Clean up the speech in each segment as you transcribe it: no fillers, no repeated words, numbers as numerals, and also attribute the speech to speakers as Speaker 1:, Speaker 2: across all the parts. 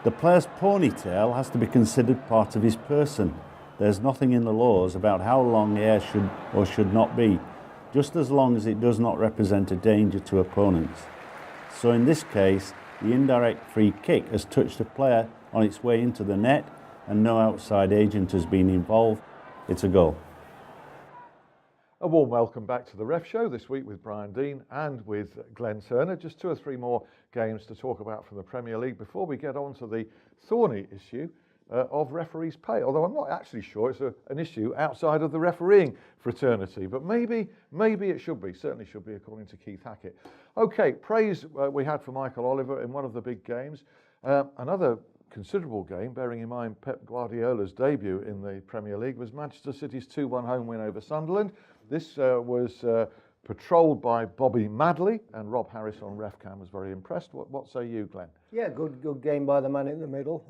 Speaker 1: The player's ponytail has to be considered part of his person. There's nothing in the laws about how long hair should or should not be, just as long as it does not represent a danger to opponents. So in this case, the indirect free kick has touched a player on its way into the net and no outside agent has been involved. It's a goal.
Speaker 2: A warm welcome back to the Ref Show this week with Brian Deane and with Glenn Turner. Just 2 or 3 more games to talk about from the Premier League before we get on to the thorny issue of referees' pay. Although I'm not actually sure it's an issue outside of the refereeing fraternity, but maybe it should be. Certainly should be, according to Keith Hackett. Okay, praise we had for Michael Oliver in one of the big games. Another considerable game, bearing in mind Pep Guardiola's debut in the Premier League, was Manchester City's 2-1 home win over Sunderland. This was patrolled by Bobby Madley, and Rob Harris on RefCam was very impressed. What say you, Glenn?
Speaker 3: Yeah, good game by the man in the middle.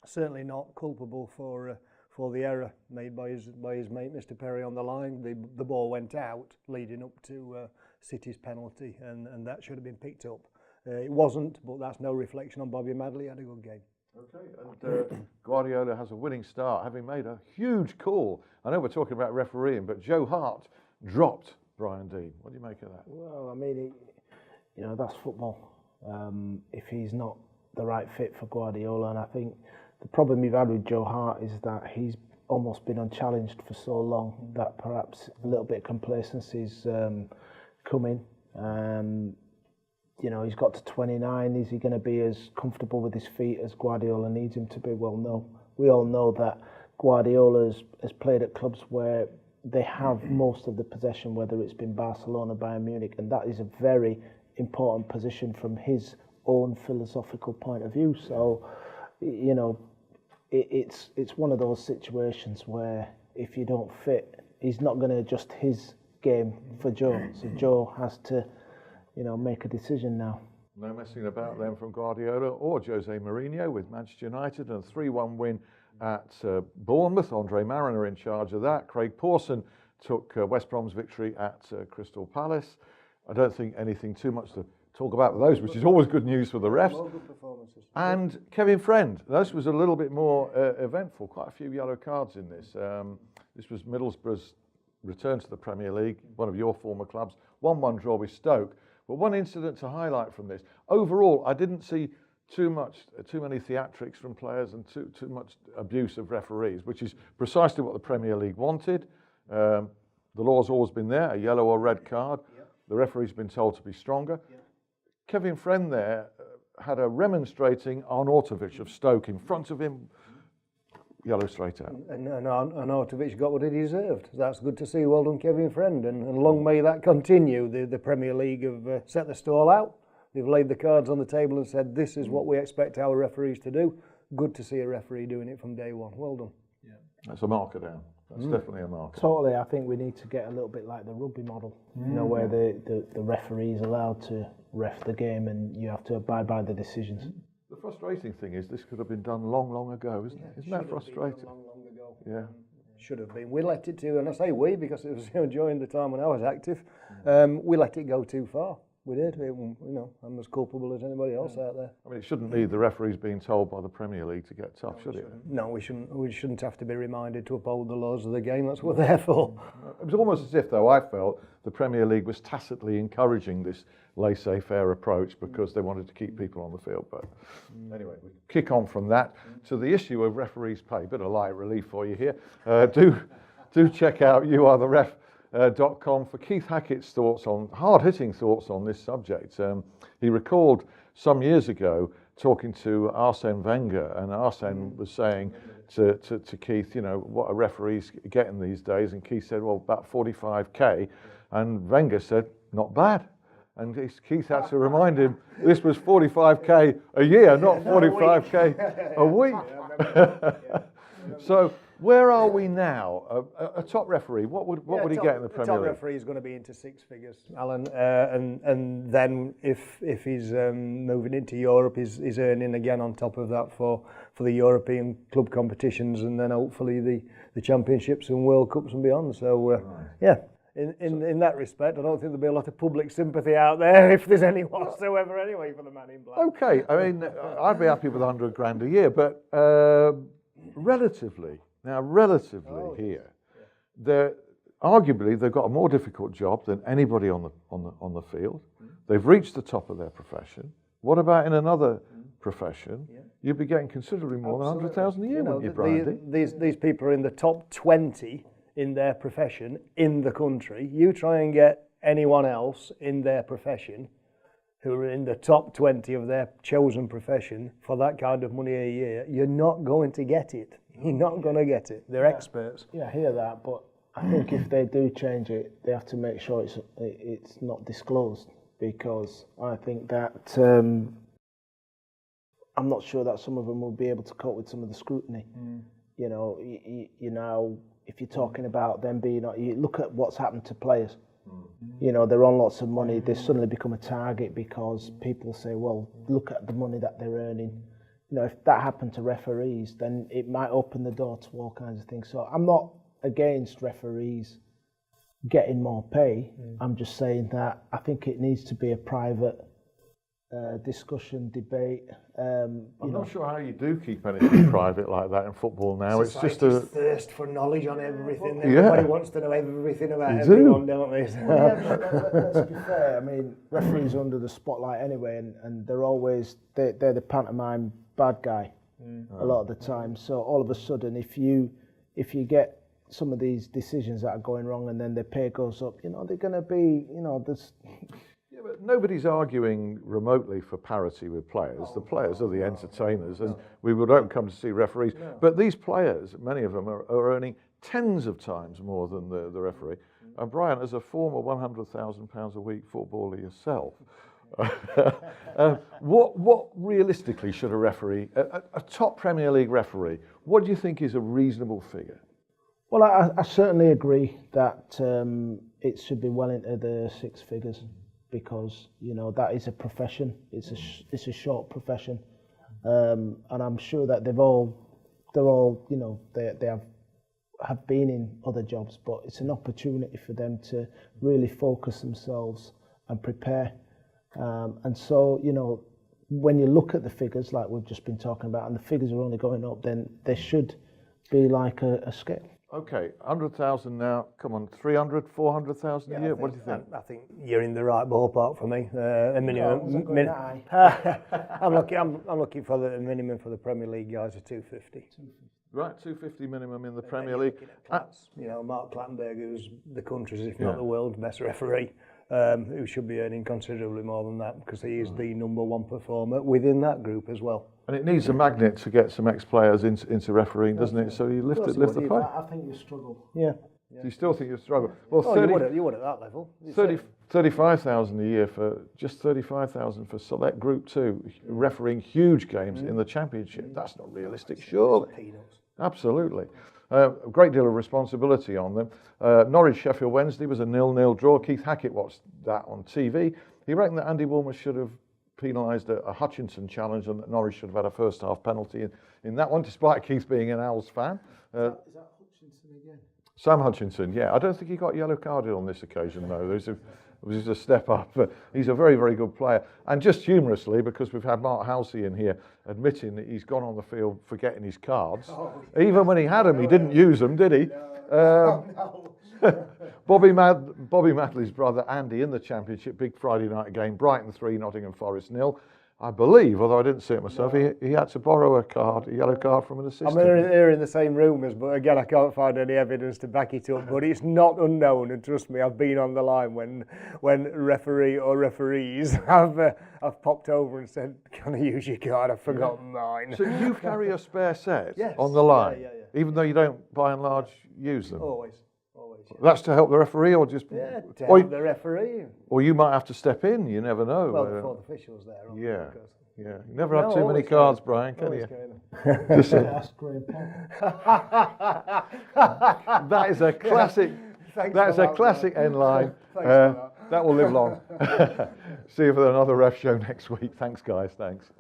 Speaker 3: Certainly not culpable for the error made by his mate Mr Perry on the line. The ball went out leading up to City's penalty, and that should have been picked up. It wasn't, but that's no reflection on Bobby Madley. He had a good game.
Speaker 2: Okay, and Guardiola has a winning start, having made a huge call. I know we're talking about refereeing, but Joe Hart dropped Brian Deane. What do you make of that?
Speaker 4: Well, I mean, that's football. If he's not the right fit for Guardiola, and I think the problem we've had with Joe Hart is that he's almost been unchallenged for so long that perhaps a little bit of complacency's come in. He's got to 29. Is he going to be as comfortable with his feet as Guardiola needs him to be? Well, no. We all know that Guardiola has played at clubs where they have most of the possession, whether it's been Barcelona, Bayern Munich, and that is a very important position from his own philosophical point of view. So, it's one of those situations where if you don't fit, he's not going to adjust his game for Joe. So Joe has to make a decision now.
Speaker 2: No messing about then from Guardiola or Jose Mourinho with Manchester United, and a 3-1 win at Bournemouth. Andre Marriner in charge of that. Craig Pawson took West Brom's victory at Crystal Palace. I don't think anything too much to talk about with those, which is always good news for the refs.
Speaker 3: Good performances.
Speaker 2: And Kevin Friend, this was a little bit more eventful. Quite a few yellow cards in this. This was Middlesbrough's return to the Premier League, one of your former clubs. 1-1 draw with Stoke. But one incident to highlight from this. Overall, I didn't see too many theatrics from players and too much abuse of referees, which is precisely what the Premier League wanted. The law's always been there, a yellow or red card. Yep. The referee's been told to be stronger. Yep. Kevin Friend there had a remonstrating Arnautovic of Stoke in front of him. Yellow straight out.
Speaker 3: And Arnautovic got what he deserved. That's good to see. Well done, Kevin Friend. And long may that continue. The Premier League have set the stall out. They've laid the cards on the table and said, this is what we expect our referees to do. Good to see a referee doing it from day one. Well done.
Speaker 2: Yeah. That's a marker down. That's definitely a marker.
Speaker 4: Totally. I think we need to get a little bit like the rugby model, where the referee is allowed to ref the game and you have to abide by the decisions.
Speaker 2: The frustrating thing is this could have been done long ago, isn't it? Isn't that frustrating?
Speaker 3: Long ago.
Speaker 2: Yeah.
Speaker 3: Should have been. We let it to, and I say we because it was during the time when I was active, we let it go too far. We did. I'm as culpable as anybody else out there.
Speaker 2: I mean, it shouldn't need the referees being told by the Premier League to get tough, should it?
Speaker 3: No, we shouldn't. We shouldn't have to be reminded to uphold the laws of the game. That's what they're there for.
Speaker 2: It was almost as if, though, I felt the Premier League was tacitly encouraging this laissez-faire approach because they wanted to keep people on the field. But anyway, we kick on from that to the issue of referees' pay. Bit of light relief for you here. Do check out youartheref.com for Keith Hackett's hard-hitting thoughts on this subject. He recalled some years ago talking to Arsene Wenger, and Arsene was saying to Keith, what are referees getting these days? And Keith said, well, about 45k. And Wenger said, not bad. And Keith had to remind him this was 45k a year, not 45k a week. So where are we now? A top referee, what would he get in the Premier League?
Speaker 3: Top referee is going to be into 6 figures, Alan. And then if he's moving into Europe, he's earning again on top of that for the European club competitions, and then hopefully the championships and World Cups and beyond. So yeah. in that respect, I don't think there'll be a lot of public sympathy out there, if there's any whatsoever anyway, for the man in black.
Speaker 2: Okay, I mean, I'd be happy with 100 grand a year, but relatively here, they're arguably they've got a more difficult job than anybody on the field. They've reached the top of their profession. What about in another profession? You'd be getting considerably more than 100,000 a year, wouldn't you, Brian?
Speaker 3: These people are in the top 20 in their profession in the country. You try and get anyone else in their profession who are in the top 20 of their chosen profession for that kind of money a year, you're not going to get it. You're not going to get it. They're experts.
Speaker 4: Yeah, I hear that, but I think if they do change it, they have to make sure it's not disclosed, because I think that I'm not sure that some of them will be able to cope with some of the scrutiny. You know, you know, if you're talking about them being, you look at what's happened to players. You know, they're on lots of money. They suddenly become a target because people say, well, look at the money that they're earning. You know, if that happened to referees, then it might open the door to all kinds of things. So I'm not against referees getting more pay. I'm just saying that I think it needs to be a private discussion, debate.
Speaker 2: I'm not sure how you do keep anything private like that in football now. It's just a
Speaker 3: thirst for knowledge on everything. Everybody wants to know everything about everyone, don't they?
Speaker 4: Let's be fair. I mean, referees are under the spotlight anyway, and they're always they're the pantomime bad guy a lot of the time. So all of a sudden, if you get some of these decisions that are going wrong and then their pay goes up, you know, they're going to be, you know, there's.
Speaker 2: But nobody's arguing remotely for parity with players. The players are the entertainers, and we don't come to see referees. But these players, many of them, are earning tens of times more than the referee. And Brian, as a former £100,000 a week footballer yourself, what realistically should a referee, a top Premier League referee, what do you think is a reasonable figure?
Speaker 4: Well, I certainly agree that it should be well into the six figures. Because, you know, that is a profession. It's a short profession, and I'm sure that they're all, you know, they have been in other jobs, but it's an opportunity for them to really focus themselves and prepare. And so, you know, when you look at the figures like we've just been talking about, and the figures are only going up, then there should be like a scale.
Speaker 2: Okay, 100,000 now. Come on, 300, 400,000 a year. What do you think?
Speaker 3: I think you're in the right ballpark for me. A minimum. I'm looking for the minimum for the Premier League guys of 250.
Speaker 2: Right, 250 minimum in the Premier League.
Speaker 3: You know, Mark Clattenburg, who's the country's, if not the world's best referee, who should be earning considerably more than that because he is the number one performer within that group as well.
Speaker 2: And it needs a magnet to get some ex-players into refereeing, doesn't it? So you lift the play.
Speaker 4: I think you struggle.
Speaker 3: Yeah.
Speaker 2: Do you still think you struggle? Well,
Speaker 3: you would at that level.
Speaker 2: 35,000 a year for just 35,000 for Select Group 2, refereeing huge games in the Championship. That's not realistic, surely.
Speaker 3: Peanuts.
Speaker 2: Absolutely. A great deal of responsibility on them. Norwich Sheffield Wednesday was a 0-0 draw. Keith Hackett watched that on TV. He reckoned that Andy Woolmer should have penalised a Hutchinson challenge and that Norwich should have had a first half penalty in that one, despite Keith being an Owls fan.
Speaker 4: Is that Hutchinson again?
Speaker 2: Sam Hutchinson, yeah. I don't think he got yellow carded on this occasion, though. It was a step up. He's a very, very good player. And just humorously, because we've had Mark Halsey in here admitting that he's gone on the field forgetting his cards. Even when he had them, he didn't use them, did he? Bobby Madley's brother Andy in the Championship, big Friday night game, Brighton 3, Nottingham Forest 0. I believe, although I didn't see it myself, he had to borrow a yellow card from an assistant.
Speaker 3: I mean, they're in the same rumours, but again, I can't find any evidence to back it up. But it's not unknown, and trust me, I've been on the line when referee or referees have popped over and said, "Can I use your card? I've forgotten mine."
Speaker 2: So you carry a spare set
Speaker 3: Yes.
Speaker 2: on the line,
Speaker 3: Yeah.
Speaker 2: even though you don't, by and large, use them.
Speaker 3: Always. Yeah.
Speaker 2: That's to help the referee, or just
Speaker 3: To help the referee.
Speaker 2: or you might have to step in. You never know.
Speaker 3: Well, before the officials there.
Speaker 2: Yeah. You never have too many cards, Brian, can you?
Speaker 4: That's great.
Speaker 2: That is a classic. That's a classic end line. That will live long. See you for another ref show next week. Thanks, guys. Thanks.